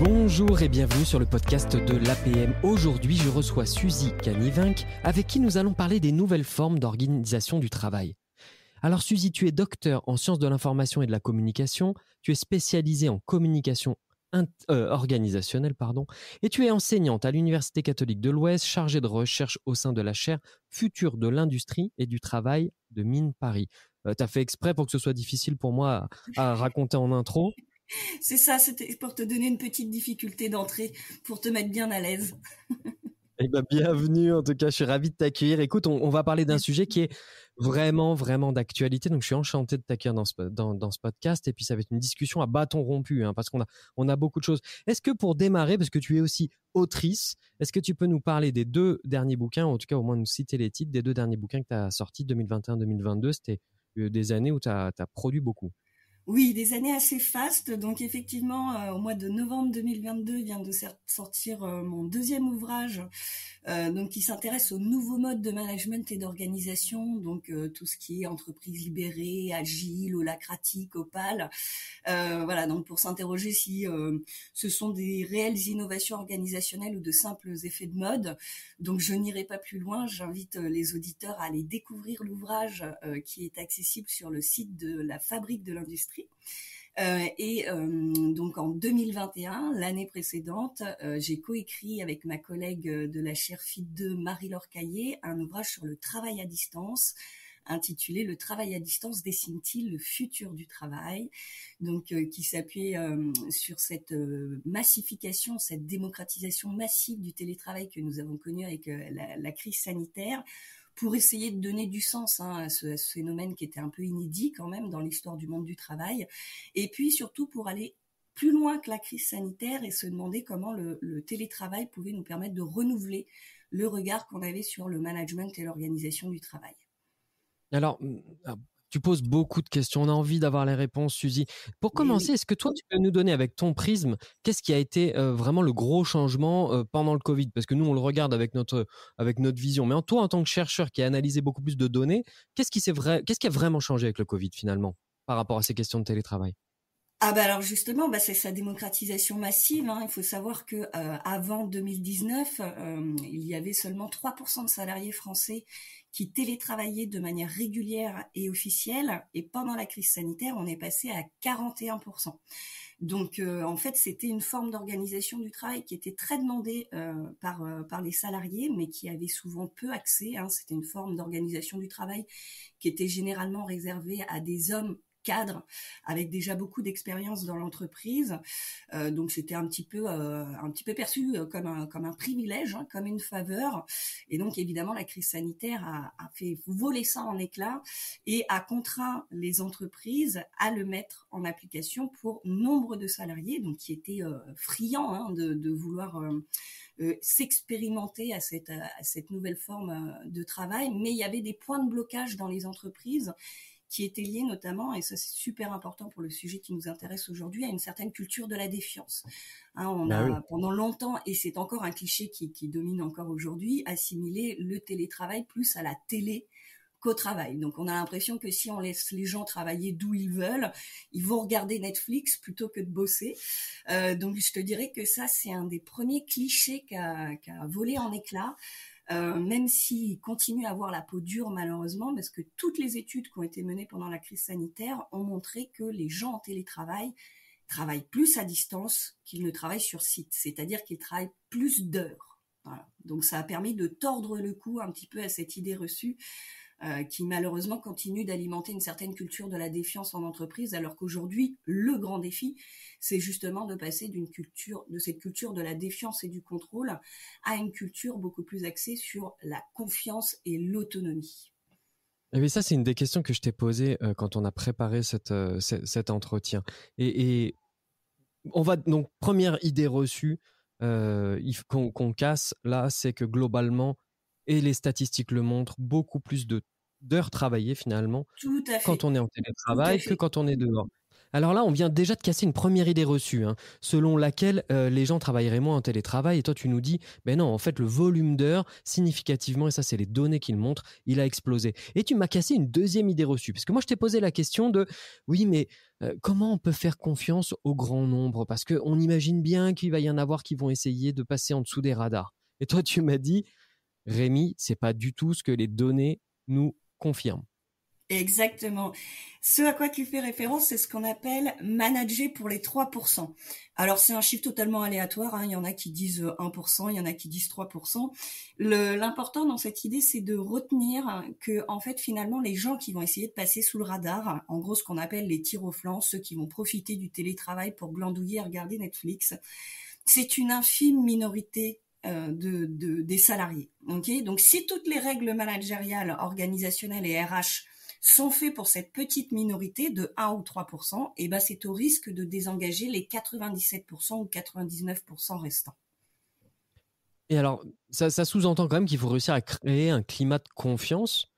Bonjour et bienvenue sur le podcast de l'APM. Aujourd'hui, je reçois Suzy Canivinck, avec qui nous allons parler des nouvelles formes d'organisation du travail. Alors Suzy, tu es docteur en sciences de l'information et de la communication, tu es spécialisée en communication organisationnelle, et tu es enseignante à l'Université catholique de l'Ouest, chargée de recherche au sein de la chaire Futur de l'industrie et du travail de Mines Paris. Tu as fait exprès pour que ce soit difficile pour moi à raconter en intro. C'est ça, c'était pour te donner une petite difficulté d'entrée, pour te mettre bien à l'aise. Eh ben, bienvenue, en tout cas, je suis ravi de t'accueillir. Écoute, on va parler d'un sujet qui est vraiment, vraiment d'actualité. Donc, je suis enchanté de t'accueillir dans ce podcast. Et puis, ça va être une discussion à bâton rompu, parce qu'on a beaucoup de choses. Est-ce que pour démarrer, parce que tu es aussi autrice, est-ce que tu peux nous parler des 2 derniers bouquins, ou en tout cas, au moins nous citer les titres des 2 derniers bouquins que tu as sortis, 2021-2022? C'était des années où tu as produit beaucoup. Oui, des années assez fastes. Donc effectivement, au mois de novembre 2022, vient de sortir mon 2e ouvrage, donc qui s'intéresse aux nouveaux modes de management et d'organisation, donc tout ce qui est entreprise libérée, agile, holacratique, opale. Voilà, donc pour s'interroger si ce sont des réelles innovations organisationnelles ou de simples effets de mode. Donc je n'irai pas plus loin, j'invite les auditeurs à aller découvrir l'ouvrage qui est accessible sur le site de la Fabrique de l'Industrie. Donc en 2021, l'année précédente, j'ai coécrit avec ma collègue de la chaire FIT2, Marie-Laure Caillé, un ouvrage sur le travail à distance, intitulé Le travail à distance dessine-t-il le futur du travail, donc qui s'appuyait sur cette massification, cette démocratisation massive du télétravail que nous avons connue avec la crise sanitaire, pour essayer de donner du sens à ce phénomène qui était un peu inédit quand même dans l'histoire du monde du travail, et puis surtout pour aller plus loin que la crise sanitaire et se demander comment le télétravail pouvait nous permettre de renouveler le regard qu'on avait sur le management et l'organisation du travail. Alors, tu poses beaucoup de questions. On a envie d'avoir les réponses, Suzy. Pour commencer, Est-ce que toi, tu peux nous donner avec ton prisme, qu'est-ce qui a été vraiment le gros changement pendant le Covid? Parce que nous, on le regarde avec notre vision. Mais toi, en tant que chercheur qui a analysé beaucoup plus de données, qu'est-ce qui a vraiment changé avec le Covid finalement par rapport à ces questions de télétravail? Ah bah alors justement, c'est sa démocratisation massive. Il faut savoir que avant 2019, il y avait seulement 3% de salariés français qui télétravaillaient de manière régulière et officielle. Et pendant la crise sanitaire, on est passé à 41%. Donc en fait, c'était une forme d'organisation du travail qui était très demandée par les salariés, mais qui avait souvent peu accès. C'était une forme d'organisation du travail qui était généralement réservée à des hommes cadre avec déjà beaucoup d'expérience dans l'entreprise, donc c'était un petit peu perçu comme un privilège, comme une faveur. Et donc évidemment la crise sanitaire a fait voler ça en éclats et a contraint les entreprises à le mettre en application pour nombre de salariés, donc qui étaient friands de vouloir s'expérimenter à cette nouvelle forme de travail. Mais il y avait des points de blocage dans les entreprises qui était lié notamment, et ça c'est super important pour le sujet qui nous intéresse aujourd'hui, à une certaine culture de la défiance. Pendant longtemps, et c'est encore un cliché qui domine encore aujourd'hui, assimilé le télétravail plus à la télé qu'au travail. Donc on a l'impression que si on laisse les gens travailler d'où ils veulent, ils vont regarder Netflix plutôt que de bosser. Donc je te dirais que ça c'est un des premiers clichés qui a volé en éclats. Même s'il continue à avoir la peau dure malheureusement, parce que toutes les études qui ont été menées pendant la crise sanitaire ont montré que les gens en télétravail travaillent plus à distance qu'ils ne travaillent sur site, c'est-à-dire qu'ils travaillent plus d'heures. Voilà. Donc ça a permis de tordre le cou un petit peu à cette idée reçue qui malheureusement continue d'alimenter une certaine culture de la défiance en entreprise, alors qu'aujourd'hui, le grand défi, c'est justement de passer de cette culture de la défiance et du contrôle à une culture beaucoup plus axée sur la confiance et l'autonomie. Eh bien, ça, c'est une des questions que je t'ai posées quand on a préparé cet entretien. Et on va donc, première idée reçue qu'on casse là, c'est que globalement, et les statistiques le montrent, beaucoup plus d'heures travaillées finalement Tout à fait. quand on est en télétravail que quand on est dehors. Alors là, on vient déjà de casser une première idée reçue, hein, selon laquelle les gens travailleraient moins en télétravail. Et toi, tu nous dis, ben non, en fait, le volume d'heures, significativement, et ça, c'est les données qui le montrent, il a explosé. Et tu m'as cassé une deuxième idée reçue. Parce que moi, je t'ai posé la question de, oui, mais comment on peut faire confiance au grand nombre? Parce qu'on imagine bien qu'il va y en avoir qui vont essayer de passer en dessous des radars. Et toi, tu m'as dit, Rémi, c'est pas du tout ce que les données nous confirment. Exactement. Ce à quoi tu fais référence, c'est ce qu'on appelle manager pour les 3%. Alors, c'est un chiffre totalement aléatoire, hein. Il y en a qui disent 1%, il y en a qui disent 3%. L'important dans cette idée, c'est de retenir que, en fait, finalement, les gens qui vont essayer de passer sous le radar, en gros, ce qu'on appelle les tirs au flanc, ceux qui vont profiter du télétravail pour glandouiller et regarder Netflix, c'est une infime minorité des salariés. Okay, donc, si toutes les règles managériales, organisationnelles et RH sont faits pour cette petite minorité de 1 ou 3%, et ben c'est au risque de désengager les 97% ou 99% restants. Et alors, ça sous-entend quand même qu'il faut réussir à créer un climat de confiance.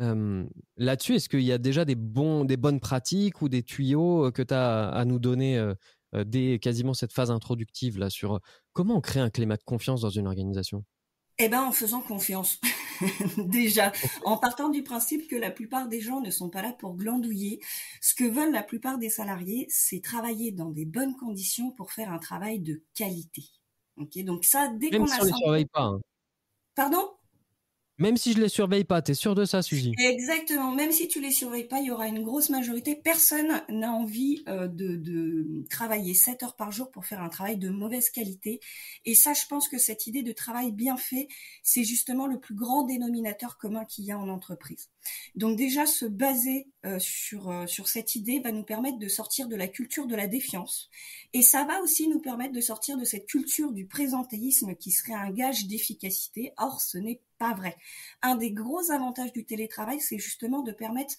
Là-dessus, est-ce qu'il y a déjà des bonnes pratiques ou des tuyaux que tu as à nous donner dès quasiment cette phase introductive là, sur comment on crée un climat de confiance dans une organisation? Eh ben, en faisant confiance. Déjà, en partant du principe que la plupart des gens ne sont pas là pour glandouiller. Ce que veulent la plupart des salariés, c'est travailler dans des bonnes conditions pour faire un travail de qualité. Okay, donc ça, dès Même qu'on si a on ne ça les en surveille tête. pas. Hein. Pardon? Même si je ne les surveille pas, tu es sûr de ça, Suzy? Exactement. Même si tu les surveilles pas, il y aura une grosse majorité. Personne n'a envie de travailler 7 heures par jour pour faire un travail de mauvaise qualité. Et ça, je pense que cette idée de travail bien fait, c'est justement le plus grand dénominateur commun qu'il y a en entreprise. Donc déjà, se baser sur cette idée va nous permettre de sortir de la culture de la défiance. Et ça va aussi nous permettre de sortir de cette culture du présentéisme qui serait un gage d'efficacité. Or, ce n'est pas vrai. Un des gros avantages du télétravail, c'est justement de permettre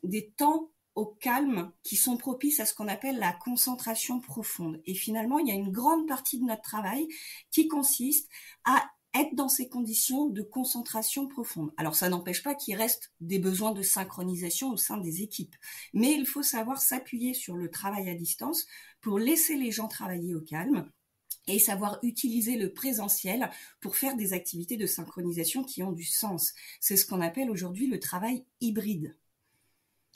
des temps au calme qui sont propices à ce qu'on appelle la concentration profonde. Et finalement, il y a une grande partie de notre travail qui consiste à être dans ces conditions de concentration profonde. Alors, ça n'empêche pas qu'il reste des besoins de synchronisation au sein des équipes. Mais il faut savoir s'appuyer sur le travail à distance pour laisser les gens travailler au calme et savoir utiliser le présentiel pour faire des activités de synchronisation qui ont du sens. C'est ce qu'on appelle aujourd'hui le travail hybride.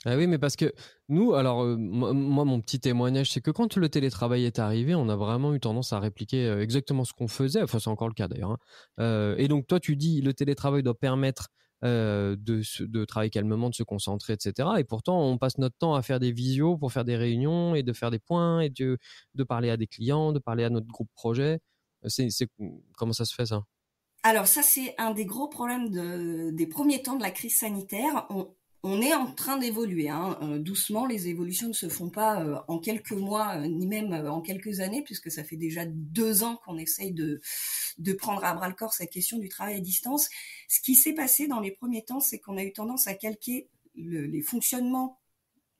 Ah oui, mais parce que nous, alors moi, mon petit témoignage, c'est que quand le télétravail est arrivé, on a vraiment eu tendance à répliquer exactement ce qu'on faisait. Enfin, c'est encore le cas d'ailleurs. Hein. Et donc, toi, tu dis le télétravail doit permettre de travailler calmement, de se concentrer, etc. Et pourtant, on passe notre temps à faire des visios pour faire des réunions et de faire des points et de parler à des clients, de parler à notre groupe projet. Comment ça se fait ça? Alors ça, c'est un des gros problèmes des premiers temps de la crise sanitaire. On est en train d'évoluer, hein. Doucement, les évolutions ne se font pas en quelques mois, ni même en quelques années, puisque ça fait déjà 2 ans qu'on essaye de prendre à bras le corps cette question du travail à distance. Ce qui s'est passé dans les premiers temps, c'est qu'on a eu tendance à calquer les fonctionnements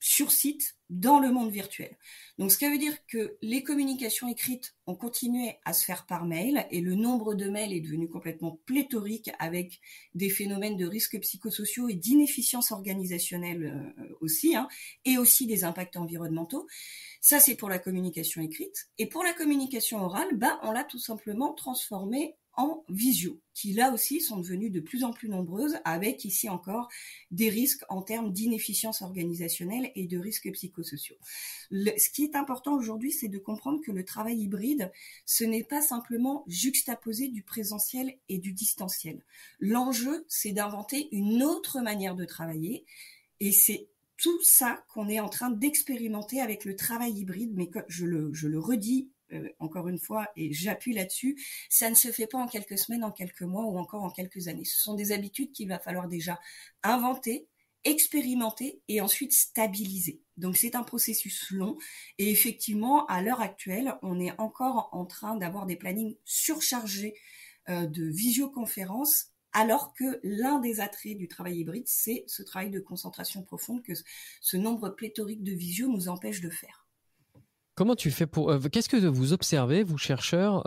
sur site dans le monde virtuel. Donc, ce qui veut dire que les communications écrites ont continué à se faire par mail et le nombre de mails est devenu complètement pléthorique avec des phénomènes de risques psychosociaux et d'inefficience organisationnelle aussi, hein, et aussi des impacts environnementaux. Ça, c'est pour la communication écrite. Et pour la communication orale, on l'a tout simplement transformé en visio, qui là aussi sont devenues de plus en plus nombreuses, avec ici encore des risques en termes d'inefficience organisationnelle et de risques psychosociaux. Ce qui est important aujourd'hui, c'est de comprendre que le travail hybride, ce n'est pas simplement juxtaposer du présentiel et du distanciel. L'enjeu, c'est d'inventer une autre manière de travailler, et c'est tout ça qu'on est en train d'expérimenter avec le travail hybride, mais je le redis encore une fois, et j'appuie là-dessus, ça ne se fait pas en quelques semaines, en quelques mois ou encore en quelques années. Ce sont des habitudes qu'il va falloir déjà inventer, expérimenter et ensuite stabiliser. Donc c'est un processus long et effectivement, à l'heure actuelle, on est encore en train d'avoir des plannings surchargés de visioconférences, alors que l'un des attraits du travail hybride, c'est ce travail de concentration profonde que ce nombre pléthorique de visio nous empêche de faire. Comment tu fais pour... qu'est-ce que vous observez, vous chercheurs,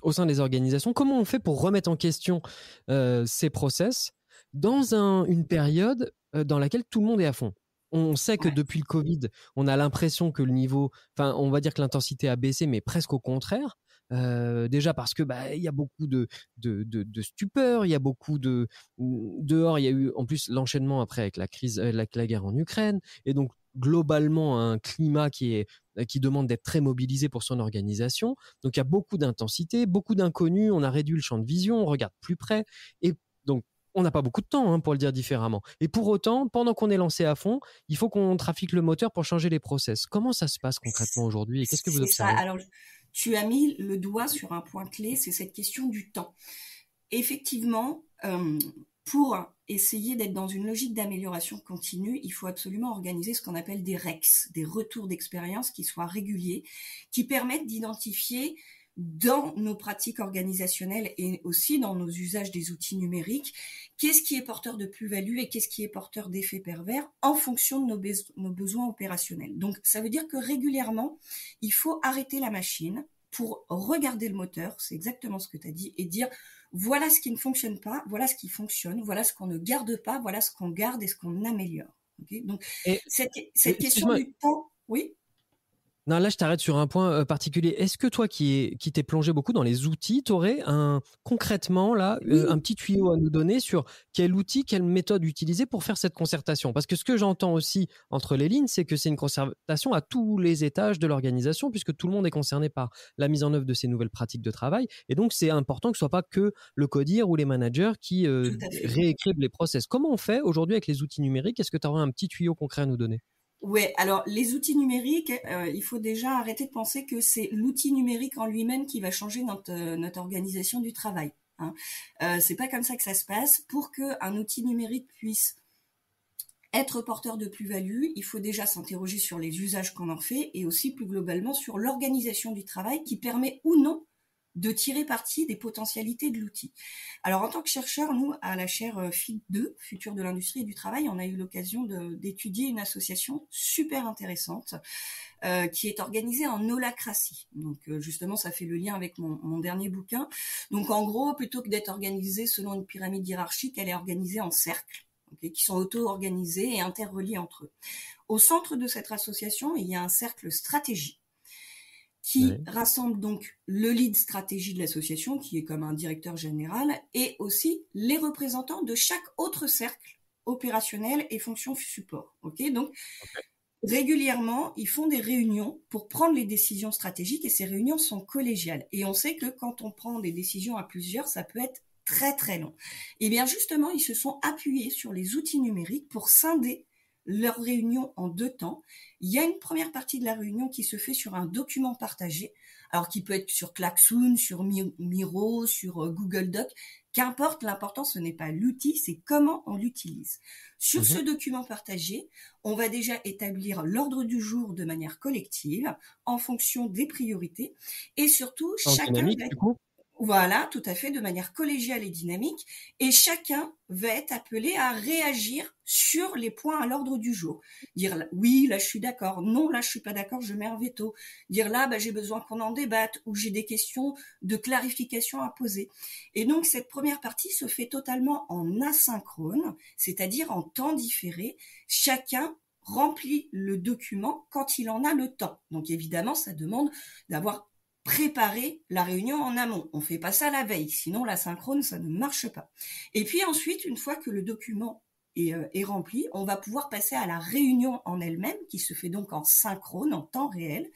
au sein des organisations? Comment on fait pour remettre en question ces process dans une période dans laquelle tout le monde est à fond? On sait que Ouais. depuis le Covid, on a l'impression que le niveau, enfin, on va dire que l'intensité a baissé, mais presque au contraire. Déjà parce que il y a beaucoup de stupeur, il y a beaucoup dehors, il y a eu en plus l'enchaînement après avec la crise, la guerre en Ukraine, et donc globalement un climat qui demande d'être très mobilisé pour son organisation. Donc il y a beaucoup d'intensité, beaucoup d'inconnus. On a réduit le champ de vision, on regarde plus près, et donc on n'a pas beaucoup de temps, hein, pour le dire différemment. Et pour autant, pendant qu'on est lancé à fond, il faut qu'on trafique le moteur pour changer les process. Comment ça se passe concrètement aujourd'hui et qu'est-ce que vous C'est ça. observez? Alors, tu as mis le doigt sur un point clé, c'est cette question du temps. Effectivement, pour essayer d'être dans une logique d'amélioration continue, il faut absolument organiser ce qu'on appelle des REX, des retours d'expérience qui soient réguliers, qui permettent d'identifier dans nos pratiques organisationnelles et aussi dans nos usages des outils numériques, qu'est-ce qui est porteur de plus-value et qu'est-ce qui est porteur d'effets pervers en fonction de nos besoins opérationnels. Donc, ça veut dire que régulièrement, il faut arrêter la machine pour regarder le moteur, c'est exactement ce que tu as dit, et dire voilà ce qui ne fonctionne pas, voilà ce qui fonctionne, voilà ce qu'on ne garde pas, voilà ce qu'on garde et ce qu'on améliore. Okay, donc, Et cette question excuse-moi, du temps, oui. non, là, je t'arrête sur un point particulier. Est-ce que toi qui t'es plongé beaucoup dans les outils, tu aurais concrètement là un Oui, petit tuyau à nous donner sur quel outil, quelle méthode utiliser pour faire cette concertation? Parce que ce que j'entends aussi entre les lignes, c'est que c'est une concertation à tous les étages de l'organisation, puisque tout le monde est concerné par la mise en œuvre de ces nouvelles pratiques de travail. Et donc, c'est important que ce soit pas que le codir ou les managers qui tout à fait. réécrivent les process. Comment on fait aujourd'hui avec les outils numériques? Est-ce que tu aurais un petit tuyau concret à nous donner? Ouais, alors les outils numériques, il faut déjà arrêter de penser que c'est l'outil numérique en lui-même qui va changer notre organisation du travail. Hein. C'est pas comme ça que ça se passe. Pour qu'un outil numérique puisse être porteur de plus-value, il faut déjà s'interroger sur les usages qu'on en fait et aussi plus globalement sur l'organisation du travail qui permet ou non de tirer parti des potentialités de l'outil. Alors en tant que chercheur, nous, à la chaire FIT2, Futur de l'industrie et du travail, on a eu l'occasion d'étudier une association super intéressante qui est organisée en holacratie. Donc justement, ça fait le lien avec mon dernier bouquin. Donc en gros, plutôt que d'être organisée selon une pyramide hiérarchique, elle est organisée en cercles. Okay, qui sont auto-organisés et interreliés entre eux. Au centre de cette association, il y a un cercle stratégie qui Ouais. rassemble donc le lead stratégie de l'association, qui est comme un directeur général, et aussi les représentants de chaque autre cercle opérationnel et fonction support. Okay, donc, régulièrement, ils font des réunions pour prendre les décisions stratégiques et ces réunions sont collégiales. Et on sait que quand on prend des décisions à plusieurs, ça peut être très très long. Et bien justement, ils se sont appuyés sur les outils numériques pour scinder leur réunion en 2 temps. Il y a une première partie de la réunion qui se fait sur un document partagé, alors qui peut être sur Klaxoon, sur Miro, sur Google Doc, qu'importe, l'important ce n'est pas l'outil, c'est comment on l'utilise. Sur ce document partagé, on va déjà établir l'ordre du jour de manière collective en fonction des priorités et surtout En chacun dynamique, va du coup? voilà, tout à fait, de manière collégiale et dynamique, et chacun va être appelé à réagir sur les points à l'ordre du jour. Dire oui, là je suis d'accord, non, là je suis pas d'accord, je mets un veto. Dire là, j'ai besoin qu'on en débatte, ou j'ai des questions de clarification à poser. Et donc cette première partie se fait totalement en asynchrone, c'est-à-dire en temps différé. Chacun remplit le document quand il en a le temps. Donc évidemment, ça demande d'avoir préparer la réunion en amont. On fait pas ça la veille, sinon la synchrone, ça ne marche pas. Et puis ensuite, une fois que le document est rempli, on va pouvoir passer à la réunion en elle-même, qui se fait donc en synchrone, en temps réel.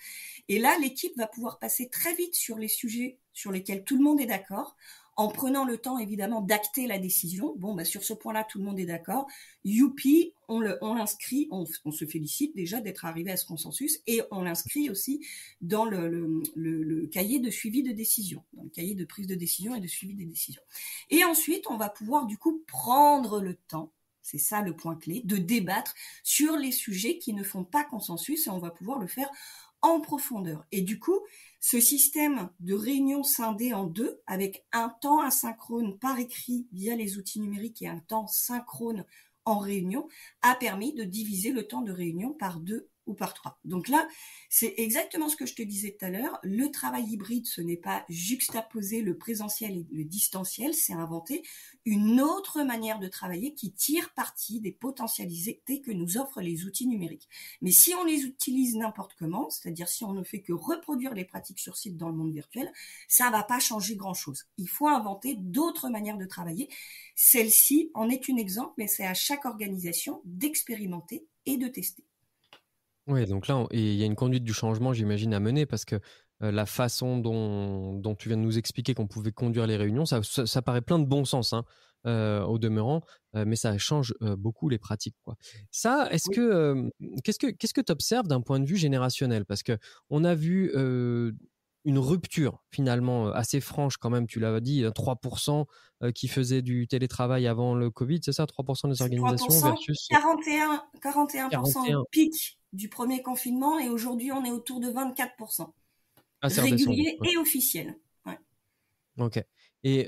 Et là, l'équipe va pouvoir passer très vite sur les sujets sur lesquels tout le monde est d'accord, en prenant le temps évidemment d'acter la décision. Bon, sur ce point-là, tout le monde est d'accord. Youpi, on l'inscrit, on se félicite déjà d'être arrivé à ce consensus et on l'inscrit aussi dans le cahier de suivi de décision, dans le cahier de prise de décision et de suivi des décisions. Et ensuite, on va pouvoir du coup prendre le temps, c'est ça le point clé, de débattre sur les sujets qui ne font pas consensus et on va pouvoir le faire en profondeur. Et du coup, ce système de réunion scindée en 2, avec un temps asynchrone par écrit via les outils numériques et un temps synchrone en réunion, a permis de diviser le temps de réunion par 2 ou par 3. Donc là, c'est exactement ce que je te disais tout à l'heure. Le travail hybride, ce n'est pas juxtaposer le présentiel et le distanciel, c'est inventer une autre manière de travailler qui tire parti des potentialités que nous offrent les outils numériques. Mais si on les utilise n'importe comment, c'est-à-dire si on ne fait que reproduire les pratiques sur site dans le monde virtuel, ça va pas changer grand-chose. Il faut inventer d'autres manières de travailler. Celle-ci en est un exemple, mais c'est à chaque organisation d'expérimenter et de tester. Oui, donc là, il y a une conduite du changement, j'imagine, à mener parce que la façon dont tu viens de nous expliquer qu'on pouvait conduire les réunions, ça paraît plein de bon sens, hein, au demeurant, mais ça change beaucoup les pratiques, quoi. Ça, Oui. qu'est-ce que tu observes d'un point de vue générationnel? Parce que on a vu une rupture finalement assez franche quand même, tu l'as dit, 3% qui faisaient du télétravail avant le Covid, c'est ça, 3% des C'est organisations 3%, versus 41% au 41%. pic du premier confinement et aujourd'hui on est autour de 24%. Ah, c'est redescendu. Régulier et officiel. Ouais. Ok. Et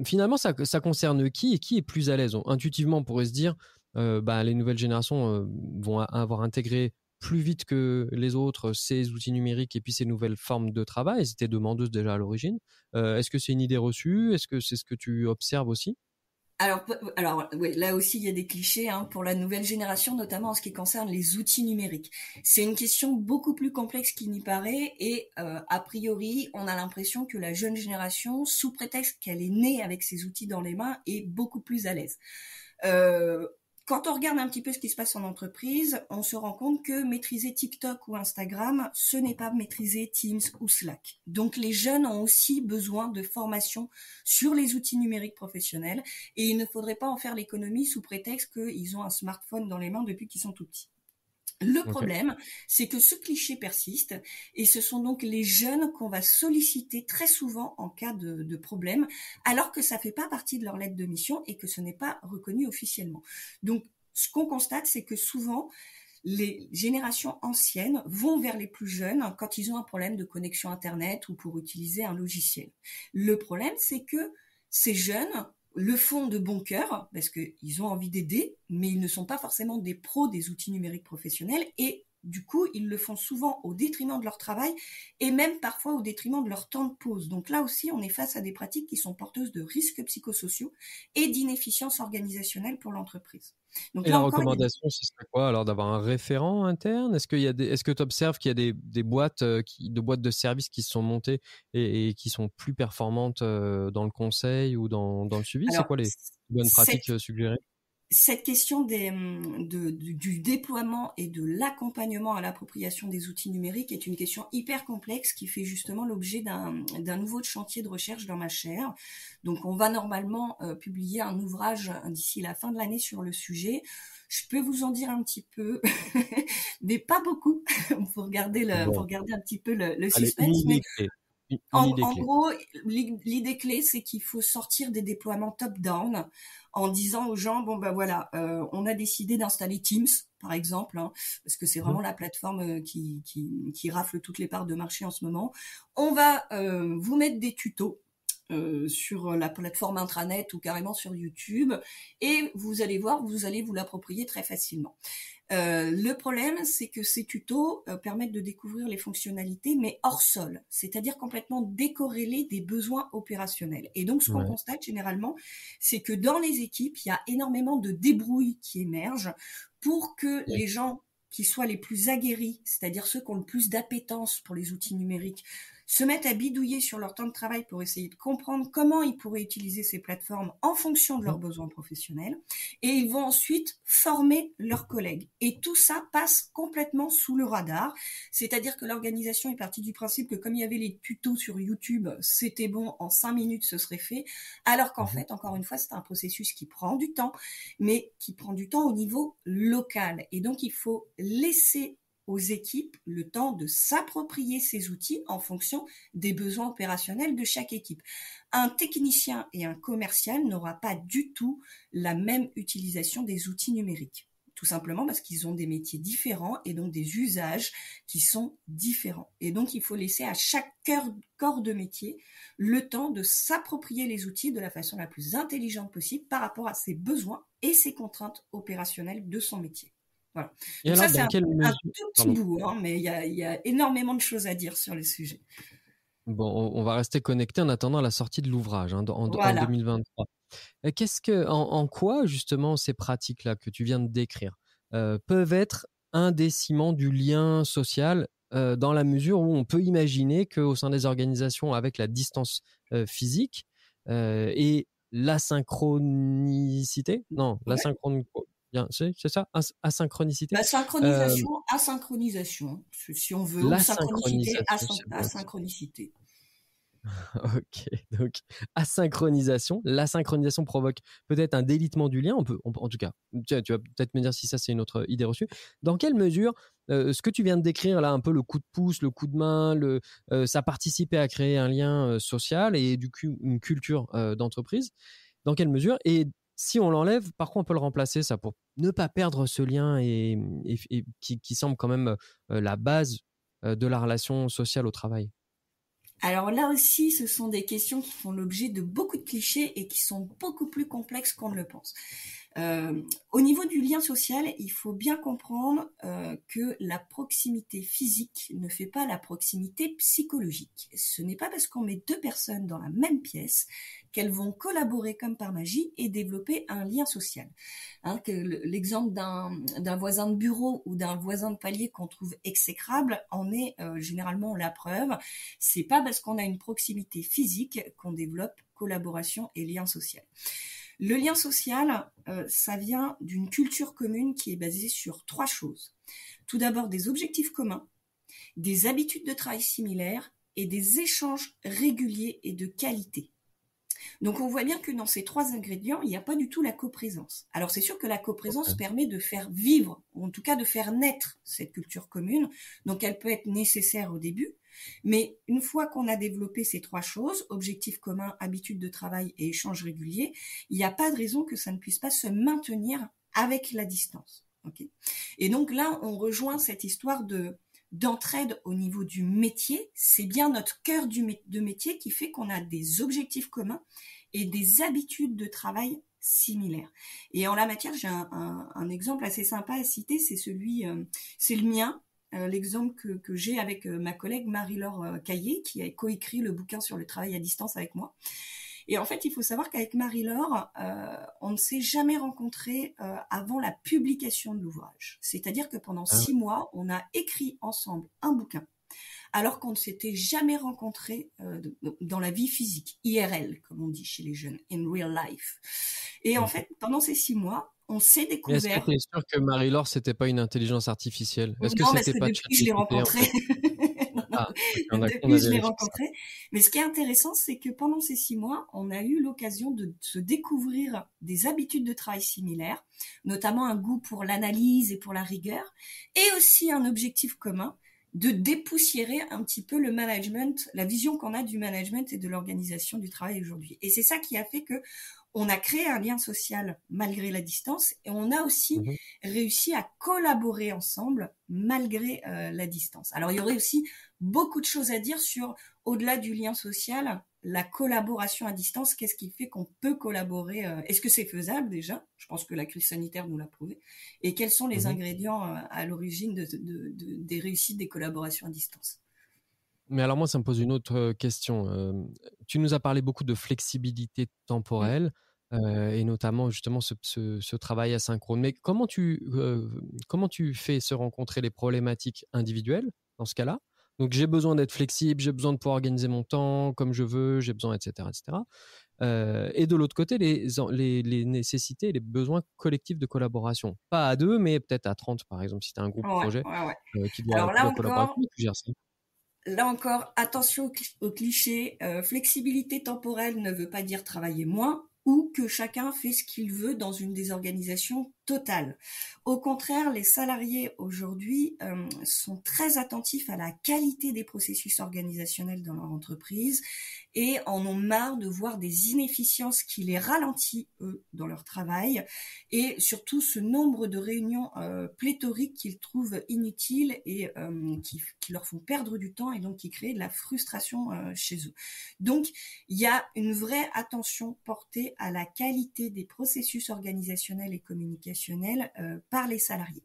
finalement, ça concerne qui et qui est plus à l'aise? Intuitivement, on pourrait se dire, les nouvelles générations vont avoir intégré plus vite que les autres ces outils numériques et puis ces nouvelles formes de travail. Elles étaient demandeuses déjà à l'origine. Est-ce que c'est une idée reçue? Est-ce que c'est ce que tu observes aussi? Alors oui, là aussi il y a des clichés pour la nouvelle génération, notamment en ce qui concerne les outils numériques. C'est une question beaucoup plus complexe qu'il n'y paraît et a priori on a l'impression que la jeune génération, sous prétexte qu'elle est née avec ces outils dans les mains, est beaucoup plus à l'aise. Quand on regarde un petit peu ce qui se passe en entreprise, on se rend compte que maîtriser TikTok ou Instagram, ce n'est pas maîtriser Teams ou Slack. Donc les jeunes ont aussi besoin de formation sur les outils numériques professionnels et il ne faudrait pas en faire l'économie sous prétexte qu'ils ont un smartphone dans les mains depuis qu'ils sont tout petits. Le Ok. problème, c'est que ce cliché persiste et ce sont donc les jeunes qu'on va solliciter très souvent en cas de problème, alors que ça fait pas partie de leur lettre de mission et que ce n'est pas reconnu officiellement. Donc, ce qu'on constate, c'est que souvent, les générations anciennes vont vers les plus jeunes quand ils ont un problème de connexion Internet ou pour utiliser un logiciel. Le problème, c'est que ces jeunes le font de bon cœur parce qu'ils ont envie d'aider, mais ils ne sont pas forcément des pros des outils numériques professionnels et du coup, ils le font souvent au détriment de leur travail et même parfois au détriment de leur temps de pause. Donc là aussi, on est face à des pratiques qui sont porteuses de risques psychosociaux et d'inefficience organisationnelle pour l'entreprise. Donc Et la là encore, il y a recommandation, ce serait quoi alors d'avoir un référent interne? Est-ce que tu observes qu'il y a des boîtes, de boîtes de services qui se sont montées et qui sont plus performantes dans le conseil ou dans le suivi? C'est alors, quoi les bonnes pratiques suggérées? cette question du déploiement et de l'accompagnement à l'appropriation des outils numériques est une question hyper complexe qui fait justement l'objet d'un nouveau chantier de recherche dans ma chaire. Donc on va normalement publier un ouvrage d'ici la fin de l'année sur le sujet. Je peux vous en dire un petit peu, mais pas beaucoup. Faut Bon, regarder un petit peu le allez, une suspense. Mais idée clé. Une idée en clé. gros, l'idée clé, c'est qu'il faut sortir des déploiements top-down en disant aux gens, bon ben voilà, on a décidé d'installer Teams, par exemple, parce que c'est Mhm. vraiment la plateforme qui rafle toutes les parts de marché en ce moment. On va vous mettre des tutos sur la plateforme intranet ou carrément sur YouTube, et vous allez voir, vous allez vous l'approprier très facilement. Le problème, c'est que ces tutos permettent de découvrir les fonctionnalités, mais hors sol, c'est-à-dire complètement décorrélés des besoins opérationnels. Et donc, ce qu'on Ouais. constate généralement, c'est que dans les équipes, il y a énormément de débrouilles qui émergent pour que Ouais. les gens qui soient les plus aguerris, c'est-à-dire ceux qui ont le plus d'appétence pour les outils numériques, se mettent à bidouiller sur leur temps de travail pour essayer de comprendre comment ils pourraient utiliser ces plateformes en fonction de Mhm. leurs besoins professionnels. Et ils vont ensuite former leurs collègues. Et tout ça passe complètement sous le radar. C'est-à-dire que l'organisation est partie du principe que comme il y avait les tutos sur YouTube, c'était bon, en 5 minutes ce serait fait. Alors qu'en Mhm. fait, encore une fois, c'est un processus qui prend du temps, mais qui prend du temps au niveau local. Et donc, il faut laisser aux équipes le temps de s'approprier ces outils en fonction des besoins opérationnels de chaque équipe. Un technicien et un commercial n'aura pas du tout la même utilisation des outils numériques. Tout simplement parce qu'ils ont des métiers différents et donc des usages qui sont différents. Et donc, il faut laisser à chaque corps de métier le temps de s'approprier les outils de la façon la plus intelligente possible par rapport à ses besoins et ses contraintes opérationnelles de son métier. Voilà. Et Donc alors, ça, c'est dans quelle un mesure... tout petit Pardon. bout, hein, mais il y a énormément de choses à dire sur le sujet. Bon, on va rester connecté en attendant la sortie de l'ouvrage en Voilà. 2023. En quoi, justement, ces pratiques-là que tu viens de décrire peuvent être un des ciments du lien social dans la mesure où on peut imaginer qu'au sein des organisations, avec la distance physique et l'asynchronicité, non, Ouais. c'est ça, asynchronicité, Bah, euh, synchronisation, asynchronisation, si on veut, ou synchronicité, l'asynchronisation, c'est bien. asynchronicité. Ok, donc l'asynchronisation provoque peut-être un délitement du lien. En tout cas, tu vas peut-être me dire si ça c'est une autre idée reçue. Dans quelle mesure ce que tu viens de décrire là, un peu le coup de pouce, le coup de main, ça participait à créer un lien social et du coup une culture d'entreprise. Dans quelle mesure et si on l'enlève, par quoi on peut le remplacer ça pour ne pas perdre ce lien et qui semble quand même la base de la relation sociale au travail. Alors là aussi, ce sont des questions qui font l'objet de beaucoup de clichés et qui sont beaucoup plus complexes qu'on ne le pense. Au niveau du lien social, il faut bien comprendre que la proximité physique ne fait pas la proximité psychologique. Ce n'est pas parce qu'on met deux personnes dans la même pièce qu'elles vont collaborer comme par magie et développer un lien social. Hein, que l'exemple d'un voisin de bureau ou d'un voisin de palier qu'on trouve exécrable en est généralement la preuve. C'est pas parce qu'on a une proximité physique qu'on développe collaboration et lien social. Le lien social, ça vient d'une culture commune qui est basée sur trois choses. Tout d'abord, des objectifs communs, des habitudes de travail similaires et des échanges réguliers et de qualité. Donc on voit bien que dans ces trois ingrédients, il n'y a pas du tout la coprésence. Alors c'est sûr que la coprésence permet de faire vivre, ou en tout cas de faire naître cette culture commune, donc elle peut être nécessaire au début, mais une fois qu'on a développé ces trois choses, objectifs communs, habitudes de travail et échanges réguliers, il n'y a pas de raison que ça ne puisse pas se maintenir avec la distance. Okay. Et donc là, on rejoint cette histoire d'entraide au niveau du métier. C'est bien notre cœur de métier qui fait qu'on a des objectifs communs et des habitudes de travail similaires. Et en la matière, j'ai un exemple assez sympa à citer, c'est le mien. L'exemple que j'ai avec ma collègue Marie-Laure Caillé, qui a coécrit le bouquin sur le travail à distance avec moi. Et en fait, il faut savoir qu'avec Marie-Laure, on ne s'est jamais rencontrés avant la publication de l'ouvrage. C'est-à-dire que pendant 6 mois, on a écrit ensemble un bouquin, alors qu'on ne s'était jamais rencontrés dans la vie physique, IRL, comme on dit chez les jeunes, in real life. Et en fait, pendant ces 6 mois, on s'est découvert... Mais est-ce que tu es sûr que Marie-Laure, c'était pas une intelligence artificielle? Est-ce que Non, parce c'était que pas depuis, je l'ai ChatGPT, en rencontré. fait? Ah, d'accord, on a Depuis, je l'ai vérifié ça. rencontré. Mais ce qui est intéressant, c'est que pendant ces 6 mois, on a eu l'occasion de se découvrir des habitudes de travail similaires, notamment un goût pour l'analyse et pour la rigueur, et aussi un objectif commun de dépoussiérer un petit peu le management, la vision qu'on a du management et de l'organisation du travail aujourd'hui. Et c'est ça qui a fait que on a créé un lien social malgré la distance et on a aussi réussi à collaborer ensemble malgré la distance. Alors il y aurait aussi beaucoup de choses à dire sur, au-delà du lien social, la collaboration à distance. Qu'est-ce qui fait qu'on peut collaborer? Est-ce que c'est faisable déjà? Je pense que la crise sanitaire nous l'a prouvé. Et quels sont les ingrédients à l'origine des réussites des collaborations à distance? Mais alors moi, ça me pose une autre question. Tu nous as parlé beaucoup de flexibilité temporelle et notamment justement ce travail asynchrone. Mais comment tu fais se rencontrer les problématiques individuelles dans ce cas-là? Donc j'ai besoin d'être flexible, j'ai besoin de pouvoir organiser mon temps comme je veux, j'ai besoin, etc., etc. Et de l'autre côté, les nécessités, les besoins collectifs de collaboration. Pas à deux, mais peut-être à 30, par exemple, si tu as un groupe projet qui Alors doit collaborer. Comment tu gères ça? Là encore, attention aux clichés. Flexibilité temporelle ne veut pas dire travailler moins ou que chacun fait ce qu'il veut dans une désorganisation totale. Au contraire, les salariés aujourd'hui sont très attentifs à la qualité des processus organisationnels dans leur entreprise et en ont marre de voir des inefficiences qui les ralentissent, eux, dans leur travail, et surtout ce nombre de réunions pléthoriques qu'ils trouvent inutiles et qui leur font perdre du temps et donc qui créent de la frustration chez eux. Donc, il y a une vraie attention portée à la qualité des processus organisationnels et communication professionnel par les salariés.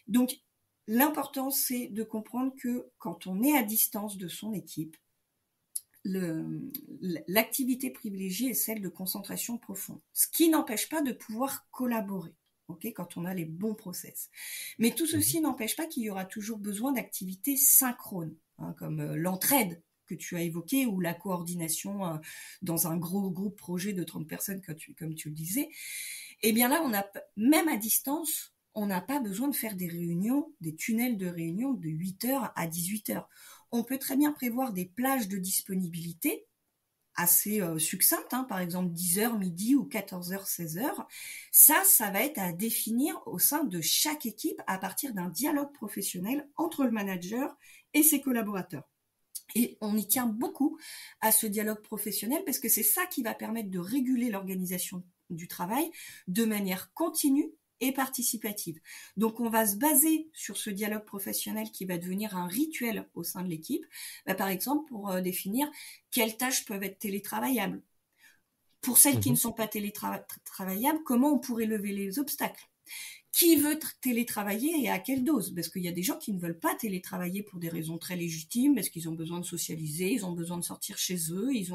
Donc, l'important, c'est de comprendre que quand on est à distance de son équipe, l'activité privilégiée est celle de concentration profonde, ce qui n'empêche pas de pouvoir collaborer, quand on a les bons process. Mais tout ceci n'empêche pas qu'il y aura toujours besoin d'activités synchrones, comme l'entraide que tu as évoqué, ou la coordination dans un gros groupe projet de 30 personnes, comme tu le disais. Et bien là, même à distance, on n'a pas besoin de faire des réunions, des tunnels de réunion de 8h à 18h. On peut très bien prévoir des plages de disponibilité assez succinctes, par exemple 10h, midi ou 14h, 16h. Ça va être à définir au sein de chaque équipe à partir d'un dialogue professionnel entre le manager et ses collaborateurs. Et on y tient beaucoup à ce dialogue professionnel parce que c'est ça qui va permettre de réguler l'organisation du travail de manière continue et participative. Donc, on va se baser sur ce dialogue professionnel qui va devenir un rituel au sein de l'équipe, par exemple pour définir quelles tâches peuvent être télétravaillables. Pour celles qui ne sont pas télétravaillables, comment on pourrait lever les obstacles ? Qui veut télétravailler et à quelle dose ? Parce qu'il y a des gens qui ne veulent pas télétravailler pour des raisons très légitimes, parce qu'ils ont besoin de socialiser, ils ont besoin de sortir chez eux, ils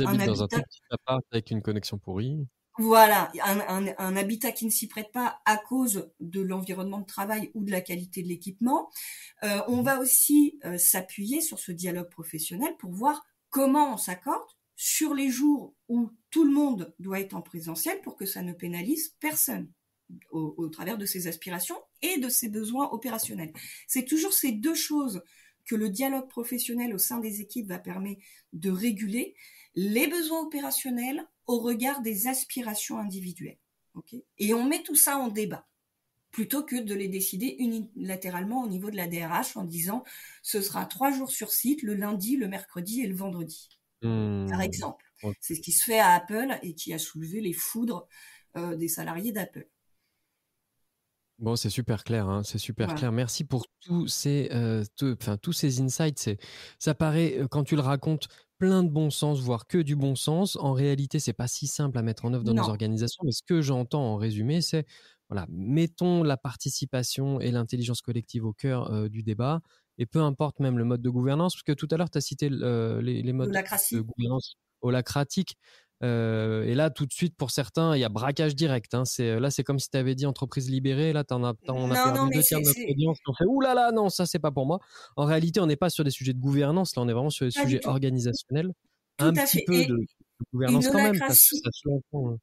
habitent dans un tout petit appart avec une connexion pourrie. Voilà, un habitat qui ne s'y prête pas à cause de l'environnement de travail ou de la qualité de l'équipement. On va aussi s'appuyer sur ce dialogue professionnel pour voir comment on s'accorde sur les jours où tout le monde doit être en présentiel pour que ça ne pénalise personne au travers de ses aspirations et de ses besoins opérationnels. C'est toujours ces deux choses que le dialogue professionnel au sein des équipes va permettre de réguler, les besoins opérationnels au regard des aspirations individuelles. Et on met tout ça en débat, plutôt que de les décider unilatéralement au niveau de la DRH en disant ce sera 3 jours sur site, le lundi, le mercredi et le vendredi. Par exemple. C'est ce qui se fait à Apple et qui a soulevé les foudres des salariés d'Apple. Bon, c'est super clair, c'est super clair. Merci pour tous ces insights. Ça paraît, quand tu le racontes, plein de bon sens, voire que du bon sens. En réalité, c'est pas si simple à mettre en œuvre dans nos organisations. Mais ce que j'entends en résumé, c'est mettons la participation et l'intelligence collective au cœur du débat. Et peu importe même le mode de gouvernance, parce que tout à l'heure, tu as cité les modes de gouvernance holacratique. Et là, tout de suite, pour certains, il y a braquage direct. C'est comme si tu avais dit entreprise libérée. Là, on a perdu 2 tiers de notre audience. On fait ouh là là, non, ça, c'est pas pour moi. En réalité, on n'est pas sur des sujets de gouvernance. Là, on est vraiment sur des sujets organisationnels. Un petit peu de gouvernance quand même. Parce que ça se longtemps.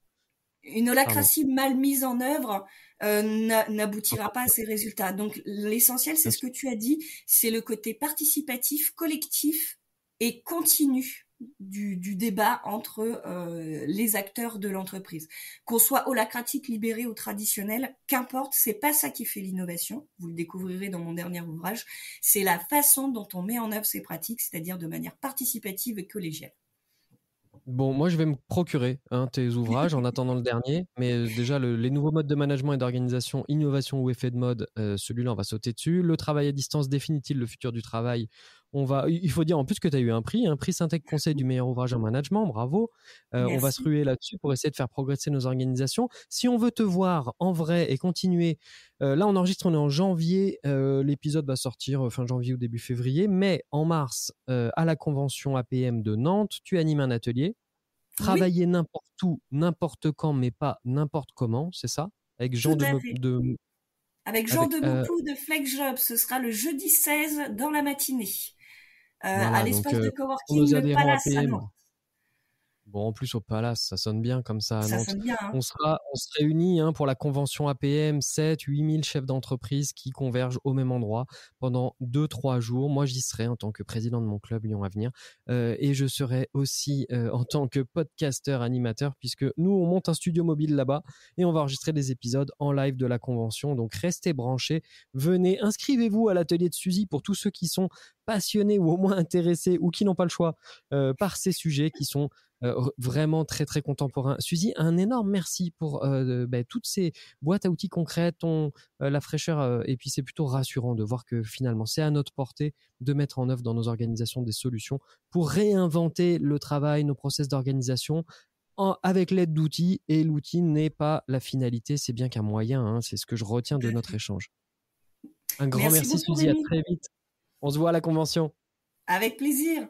Une holacratie mal mise en œuvre n'aboutira pas à ces résultats. Donc, l'essentiel, c'est ce que tu as dit, c'est le côté participatif, collectif et continu du débat entre les acteurs de l'entreprise. Qu'on soit holacratique, libéré ou traditionnel, qu'importe, c'est pas ça qui fait l'innovation. Vous le découvrirez dans mon dernier ouvrage. C'est la façon dont on met en œuvre ces pratiques, c'est-à-dire de manière participative et collégiale. Bon, moi, je vais me procurer tes ouvrages en attendant le dernier. Mais déjà, les nouveaux modes de management et d'organisation, innovation ou effet de mode, celui-là, on va sauter dessus. Le travail à distance définit-il le futur du travail ? Il faut dire en plus que tu as eu un prix Syntec Conseil du meilleur ouvrage en management, bravo. On va se ruer là-dessus pour essayer de faire progresser nos organisations. Si on veut te voir en vrai et continuer, là on enregistre, on est en janvier, l'épisode va sortir fin janvier ou début février, mais en mars, à la convention APM de Nantes, tu animes un atelier. Travailler n'importe où, n'importe quand, mais pas n'importe comment, c'est ça ? Avec Jean Avec Jean Demopou de FlexJob, ce sera le jeudi 16 dans la matinée. À l'espace de coworking Le Palace à Nantes. Bon, en plus au Palace, ça sonne bien comme ça à Nantes. Ça sonne bien, On se réunit pour la convention APM, 7-8 000 chefs d'entreprise qui convergent au même endroit pendant 2-3 jours. Moi, j'y serai en tant que président de mon club Lyon Avenir. Et je serai aussi en tant que podcasteur, animateur, puisque nous, on monte un studio mobile là-bas et on va enregistrer des épisodes en live de la convention. Donc, restez branchés. Venez, inscrivez-vous à l'atelier de Suzy pour tous ceux qui sont passionnés ou au moins intéressés ou qui n'ont pas le choix par ces sujets qui sont vraiment très très contemporains. Suzy, un énorme merci pour toutes ces boîtes à outils concrètes, la fraîcheur, et puis c'est plutôt rassurant de voir que finalement c'est à notre portée de mettre en œuvre dans nos organisations des solutions pour réinventer le travail, nos process d'organisation avec l'aide d'outils, et l'outil n'est pas la finalité, c'est bien qu'un moyen, hein, c'est ce que je retiens de Tout à notre fait. échange. Un grand Merci merci beaucoup, Suzy, à Rémi. très vite. On se voit à la convention. Avec plaisir.